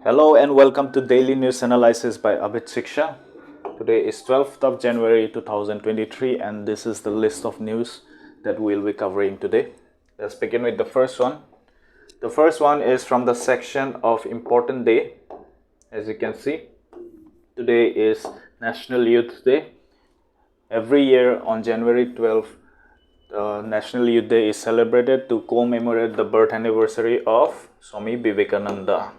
Hello and welcome to Daily News Analysis by Abid Shiksha. Today is 12th of January 2023 and this is the list of news that we'll be covering today. Let's begin with the first one. The first one is from the section of Important Day. As you can see, today is National Youth Day. Every year on January 12th, the National Youth Day is celebrated to commemorate the birth anniversary of Swami Vivekananda.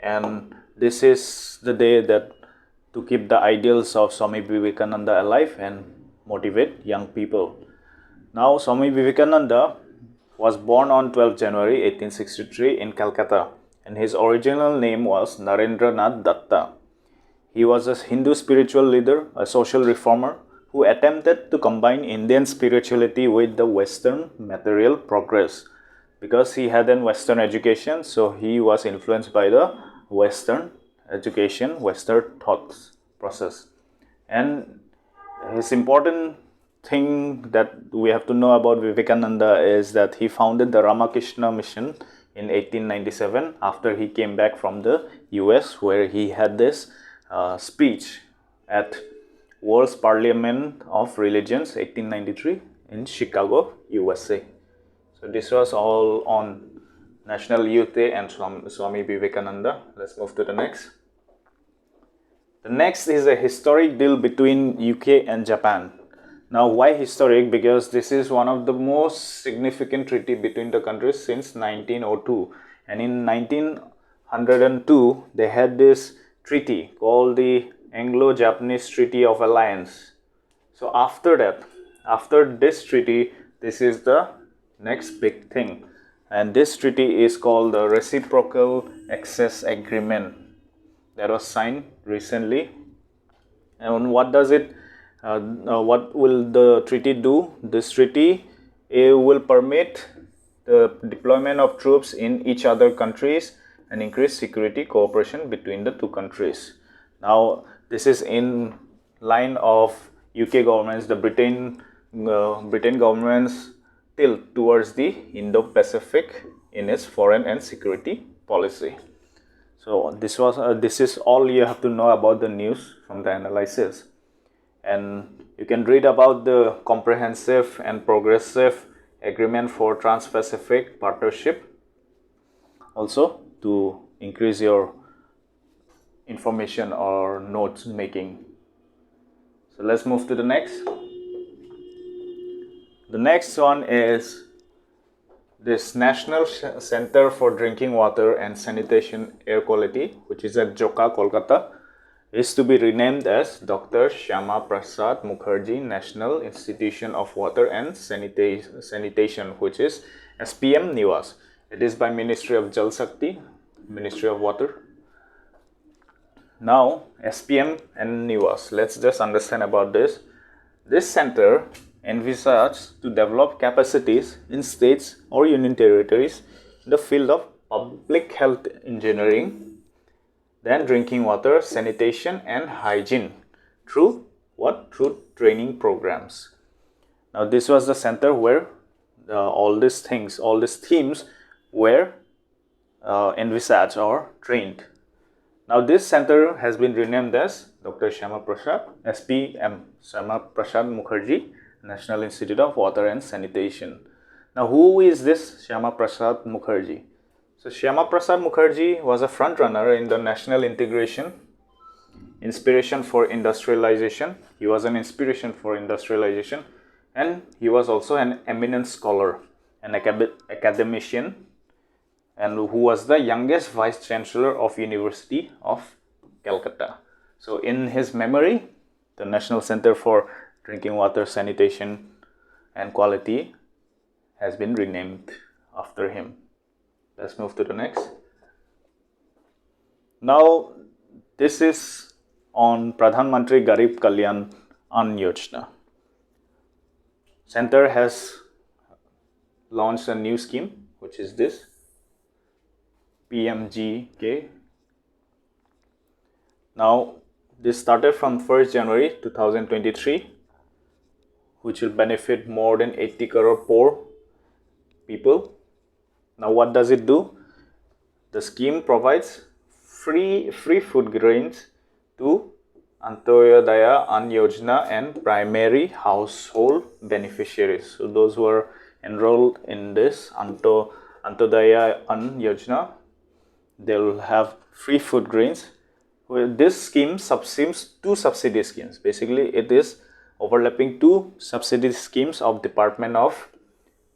And this is the day that to keep the ideals of Swami Vivekananda alive and motivate young people. Now, Swami Vivekananda was born on 12 January 1863 in Calcutta, and his original name was Narendranath Datta. He was a Hindu spiritual leader, a social reformer who attempted to combine Indian spirituality with the Western material progress. Because he had an Western education, so he was influenced by the Western education, Western thoughts process. And his important thing that we have to know about Vivekananda is that he founded the Ramakrishna Mission in 1897 after he came back from the US, where he had this speech at World's Parliament of Religions 1893 in Chicago, USA. So this was all on National Youth Day and Swami Vivekananda. Let's move to the next. The next is a historic deal between UK and Japan. Now, why historic? Because this is one of the most significant treaty between the countries since 1902. And in 1902, they had this treaty called the Anglo-Japanese Treaty of Alliance. So after that, after this treaty, this is the next big thing. And this treaty is called the Reciprocal Access Agreement that was signed recently. And what does it, what will the treaty do? This treaty will permit the deployment of troops in each other countries and increase security cooperation between the two countries. Now, this is in line of UK governments, the Britain government's tilt towards the Indo-Pacific in its foreign and security policy. So this is all you have to know about the news from the analysis, and you can read about the comprehensive and progressive agreement for Trans-Pacific Partnership also to increase your information or notes making. So let's move to the next. The next one is this National Center for Drinking Water and Sanitation Air Quality, which is at Joka, Kolkata, is to be renamed as Dr. Shyama Prasad Mukherjee National Institution of Water and Sanitation, which is SPM-NIWAS. It is by Ministry of Jal Shakti, Ministry of Water. Now, SPM and NIWAS, let's just understand about this. This center envisages to develop capacities in states or union territories in the field of public health engineering, then drinking water, sanitation and hygiene through what? Through training programs. Now, this was the center where all these themes were envisaged or trained. Now, this center has been renamed as Dr. Shyama Prasad, SPM, Shyama Prasad Mukherjee National Institute of Water and Sanitation. Now, who is this Shyama Prasad Mukherjee? So, Shyama Prasad Mukherjee was a frontrunner in the national integration, inspiration for industrialization. He was an inspiration for industrialization, and he was also an eminent scholar, an academician, and who was the youngest vice chancellor of University of Calcutta. So, in his memory, the National Center for Drinking Water, Sanitation and Quality has been renamed after him. Let's move to the next. Now, this is on Pradhan Mantri Garib Kalyan Ann Yojana. Center has launched a new scheme, which is this PMGKAY. Now, this started from 1st January 2023, which will benefit more than 80 crore poor people. Now, what does it do? The scheme provides free food grains to Antyodaya Ann Yojana and primary household beneficiaries. So those who are enrolled in this Antyodaya Ann Yojana, they will have free food grains. This scheme subsumes two subsidy schemes. Basically, it is overlapping two subsidy schemes of Department of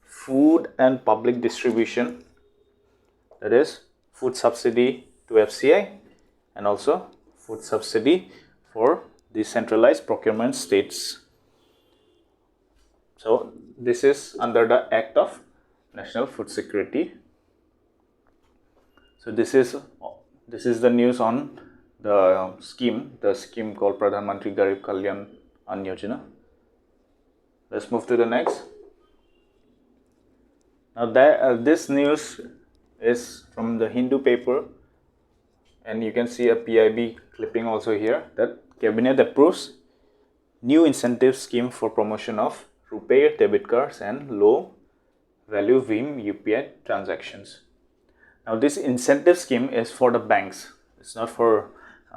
Food and Public Distribution, that is food subsidy to FCI and also food subsidy for decentralized procurement states. So this is under the Act of National Food Security. So this is the news on the scheme called Pradhan Mantri Garib Kalyan Ann Yojana. Let's move to the next. Now this news is from the Hindu paper, and you can see a PIB clipping also here, that Cabinet approves new incentive scheme for promotion of RuPay debit cards and low value Vim UPI transactions. Now this incentive scheme is for the banks. It's not for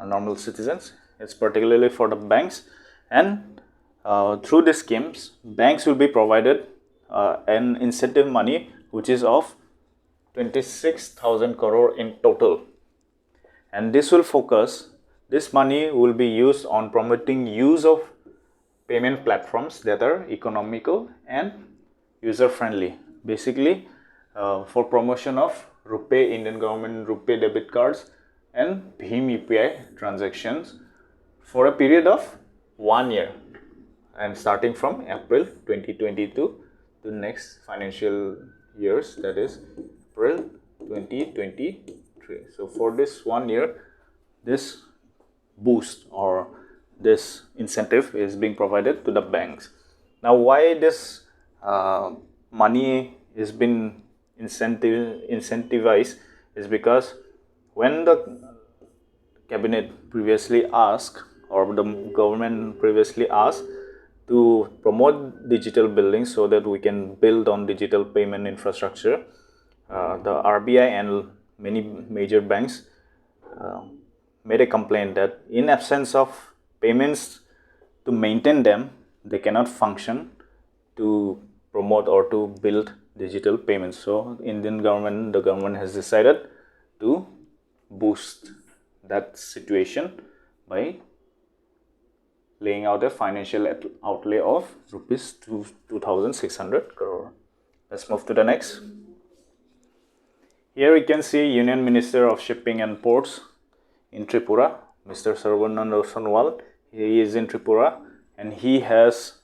normal citizens. It's particularly for the banks, and through these schemes, banks will be provided an incentive money which is of 26,000 crore in total, and this money will be used on promoting use of payment platforms that are economical and user friendly. Basically, for promotion of RuPay, Indian government RuPay debit cards and Bhim UPI transactions for a period of 1 year, and starting from April 2022 to next financial years, that is April 2023. So for this 1 year, this boost or this incentive is being provided to the banks. Now, why this money is been incentivized is because when the cabinet previously asked, or the government previously asked, to promote digital building so that we can build on digital payment infrastructure, the RBI and many major banks made a complaint that in absence of payments to maintain them, they cannot function to promote or to build digital payments. So the government has decided to boost that situation by laying out a financial outlay of rupees 2,600 crore. Let's move to the next. Here we can see Union Minister of Shipping and Ports in Tripura, Mr. Sarvanand Sonowal. He is in Tripura, and he has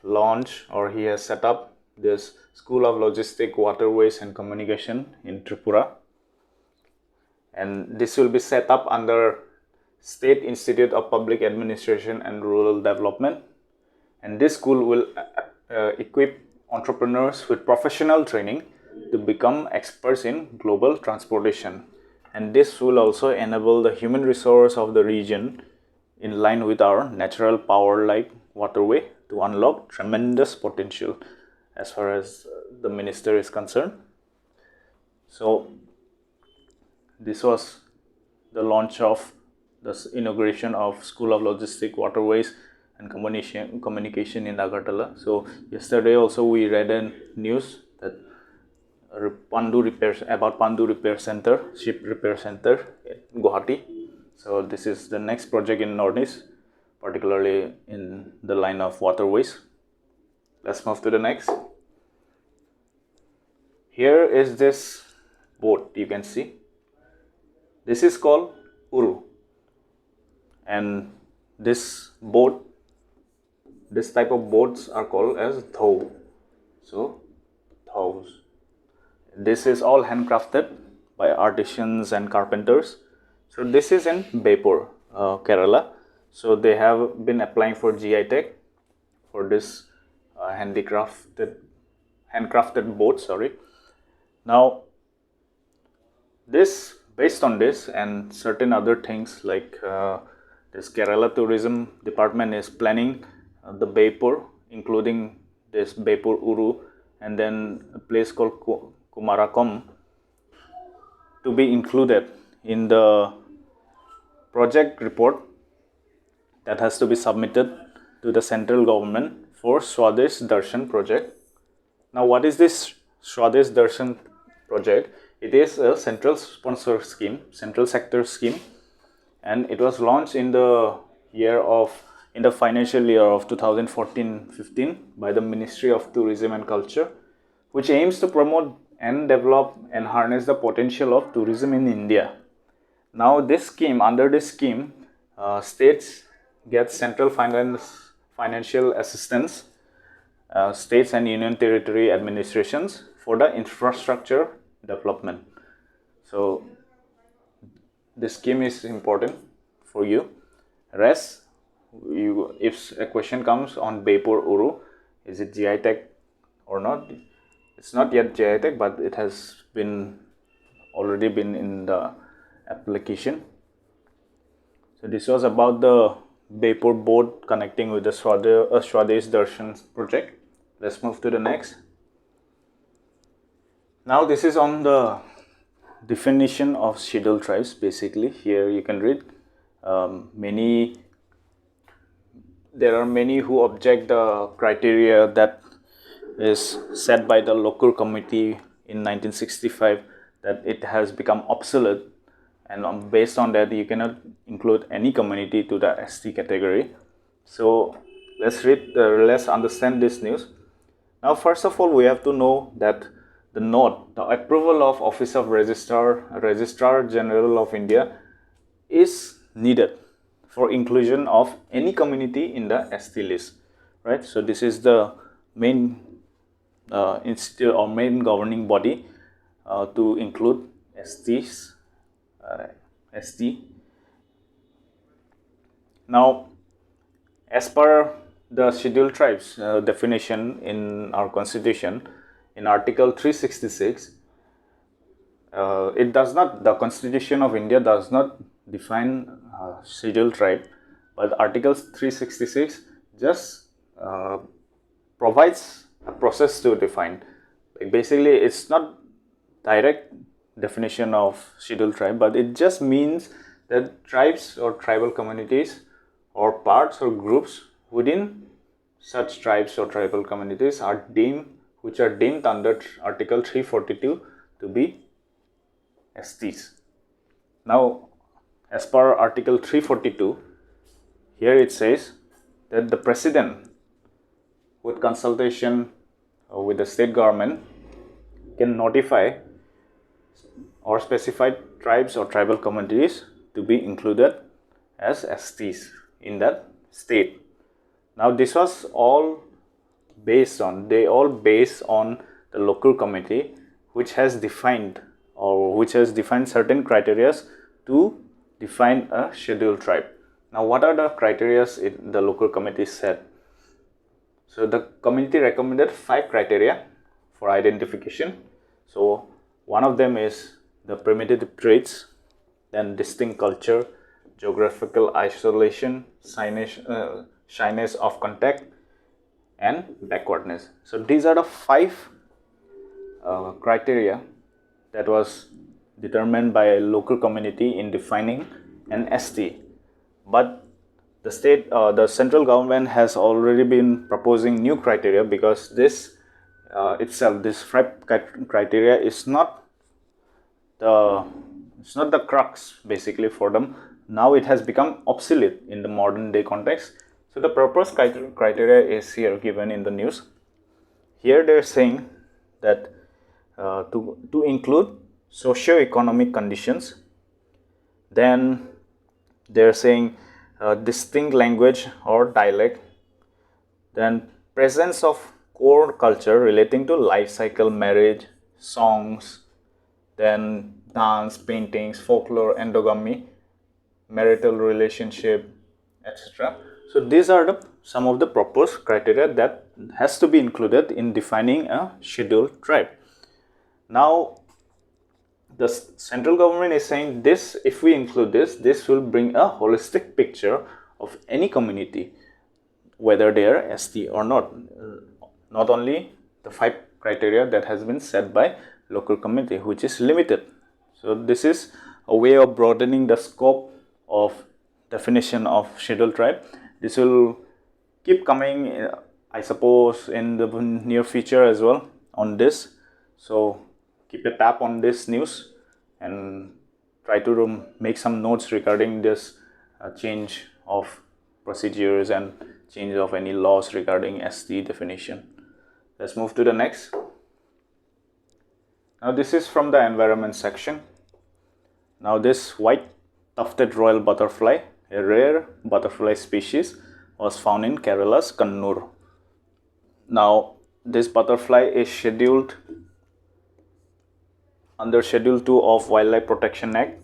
launched, or he has set up, this School of Logistics, Waterways and Communication in Tripura, and this will be set up under State Institute of Public Administration and Rural Development, and this school will equip entrepreneurs with professional training to become experts in global transportation, and this will also enable the human resource of the region in line with our natural power like waterway to unlock tremendous potential as far as the minister is concerned. So this was the launch of the inauguration of School of Logistics, Waterways and Communication in Agartala. So yesterday also we read a news that Pandu Repair Center, Ship Repair Center in Guwahati. So this is the next project in Northeast, particularly in the line of waterways. Let's move to the next. Here is this boat, you can see. This is called Uru, and this type of boats are called as dhau. So dhaus. This is all handcrafted by artisans and carpenters. So this is in Baipur, Kerala. So they have been applying for GI tag for this handcrafted boat. Now this, based on this and certain other things like this Kerala Tourism Department is planning the Baipur, including this Baipur Uru, and then a place called Kumarakom to be included in the project report that has to be submitted to the central government for Swadesh Darshan project. Now, what is this Swadesh Darshan project? It is a central sponsor scheme, central sector scheme, and it was launched in the financial year of 2014-15 by the Ministry of Tourism and Culture, which aims to promote and develop and harness the potential of tourism in India. Now, under this scheme, states get central financial assistance, states and union territory administrations for the infrastructure development. So this scheme is important for you. Rest, if a question comes on Bepur Uru, is it GI Tech or not? It's not yet GI Tech, but it has already been in the application. So this was about the Bepur boat connecting with the Swadesh Darshan project. Let's move to the next. Now this is on the definition of scheduled tribes. Basically, here you can read there are many who object the criteria that is set by the local committee in 1965, that it has become obsolete, and based on that you cannot include any community to the ST category. So let's understand this news. Now, first of all, we have to know that the approval of Office of Registrar General of India is needed for inclusion of any community in the ST list, right? So this is the main institute or main governing body to include ST. Now, as per the scheduled tribes definition in our constitution, in Article 366, the Constitution of India does not define scheduled tribe, but Article 366 just provides a process to define. Basically, it's not direct definition of scheduled tribe, but it just means that tribes or tribal communities or parts or groups within such tribes or tribal communities which are deemed under Article 342 to be STs. Now, as per Article 342, here it says that the President, with consultation with the state government, can notify or specify tribes or tribal communities to be included as STs in that state. Now, this was all based on the local committee, which has defined certain criteria to define a scheduled tribe. Now, what are the criteria the local committee set? So the committee recommended 5 criteria for identification. So one of them is the primitive traits, then distinct culture, geographical isolation, shyness of contact, and backwardness. So these are the 5 criteria that was determined by a local community in defining an ST. But the central government has already been proposing new criteria, because this 5 criteria is not the crux basically for them. Now it has become obsolete in the modern day context. So the proposed criteria is here given in the news. Here they are saying that to include socio-economic conditions, then they are saying distinct language or dialect, then presence of core culture relating to life cycle, marriage, songs, then dance, paintings, folklore, endogamy, marital relationship, etc. So these are some of the proposed criteria that has to be included in defining a scheduled tribe. Now, the central government is saying this, if we include this will bring a holistic picture of any community, whether they are ST or not. Not only the 5 criteria that has been set by local committee, which is limited. So this is a way of broadening the scope of definition of scheduled tribe. This will keep coming, I suppose, in the near future as well on this. So keep a tap on this news and try to make some notes regarding this change of procedures and change of any laws regarding ST definition. Let's move to the next. Now this is from the environment section. Now this white tufted royal butterfly, a rare butterfly species, was found in Kerala's Kannur. Now this butterfly is scheduled under Schedule 2 of Wildlife Protection Act,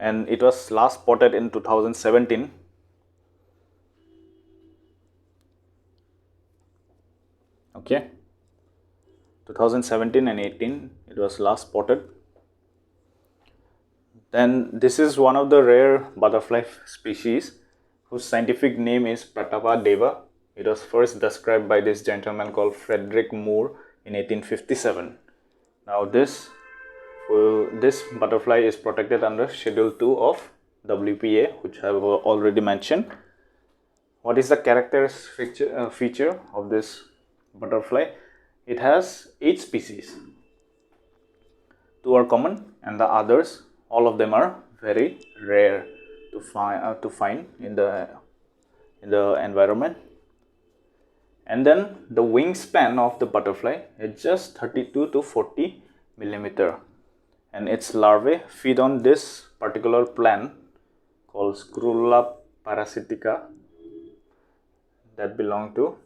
and it was last spotted in 2017. Okay, 2017 and 18 it was last spotted. Then this is one of the rare butterfly species whose scientific name is Pratapa deva. It was first described by this gentleman called Frederick Moore in 1857. Now this butterfly is protected under Schedule 2 of WPA, which I have already mentioned. What is the characteristic feature of this butterfly? It has 8 species. 2 are common and the others, all of them are very rare to find in the environment. And then the wingspan of the butterfly is just 32 to 40 millimeter, and its larvae feed on this particular plant called Scrula parasitica that belong to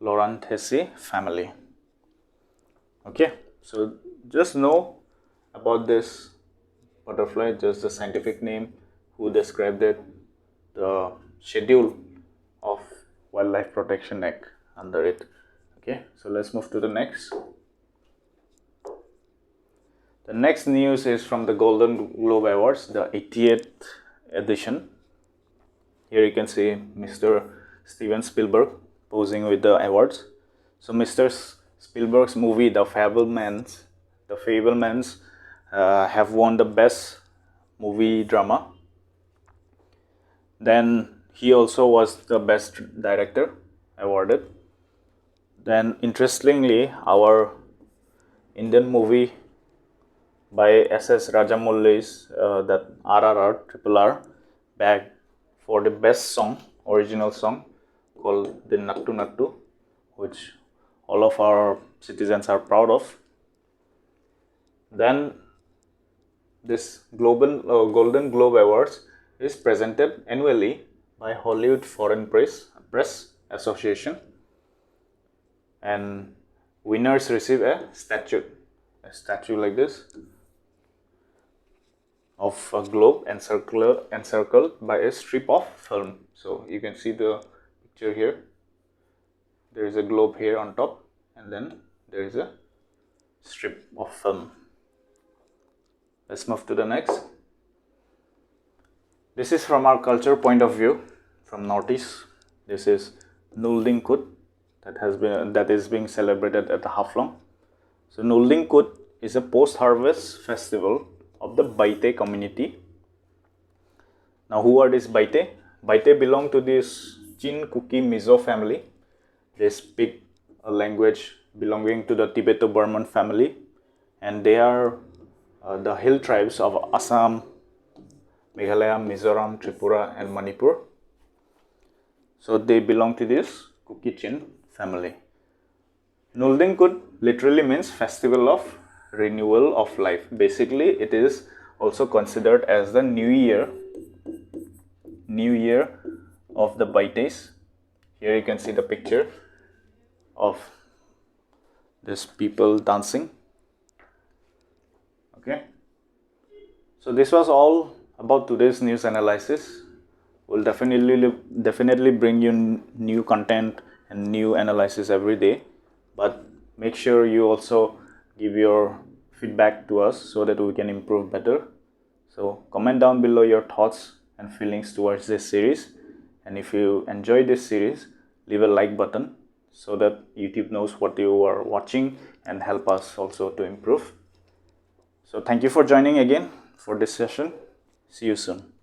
Loranthaceae family. Okay, so just know about this butterfly, just the scientific name, who described it, the schedule of Wildlife Protection Act under it. Okay, so let's move to the next. The next news is from the Golden Globe Awards, the 88th edition. Here you can see Mr. Steven Spielberg posing with the awards. So Mr. Spielberg's movie The Fabelmans have won the best movie drama. Then he also was the best director awarded. Then interestingly, our Indian movie by S.S. Rajamouli's that RRR bagged for the best song, original song called the Nattu Nattu, which all of our citizens are proud of. Then this Golden Globe Awards is presented annually by Hollywood Foreign Press Association, and winners receive a statue like this of a globe encircled by a strip of film. So you can see the picture here. There is a globe here on top, and then there is a strip of film. Let's move to the next. This is from our culture point of view from Northeast. This is Nulding Kut that is being celebrated at the Haflong. So Nulding Kut is a post-harvest festival of the Biate community. Now who are these Biate? Biate belong to this Chin Kuki Mizo family. They speak a language belonging to the Tibeto-Burman family, and they are the hill tribes of Assam, Meghalaya, Mizoram, Tripura and Manipur. So they belong to this Kuki-Chin family. Nulding Kut literally means festival of renewal of life. Basically, it is also considered as the new year of the Baites. Here you can see the picture of these people dancing. Okay, so this was all about today's news analysis. We'll definitely bring you new content and new analysis every day, but make sure you also give your feedback to us so that we can improve better. So comment down below your thoughts and feelings towards this series, and if you enjoy this series, leave a like button so that YouTube knows what you are watching and help us also to improve. So thank you for joining again for this session. See you soon.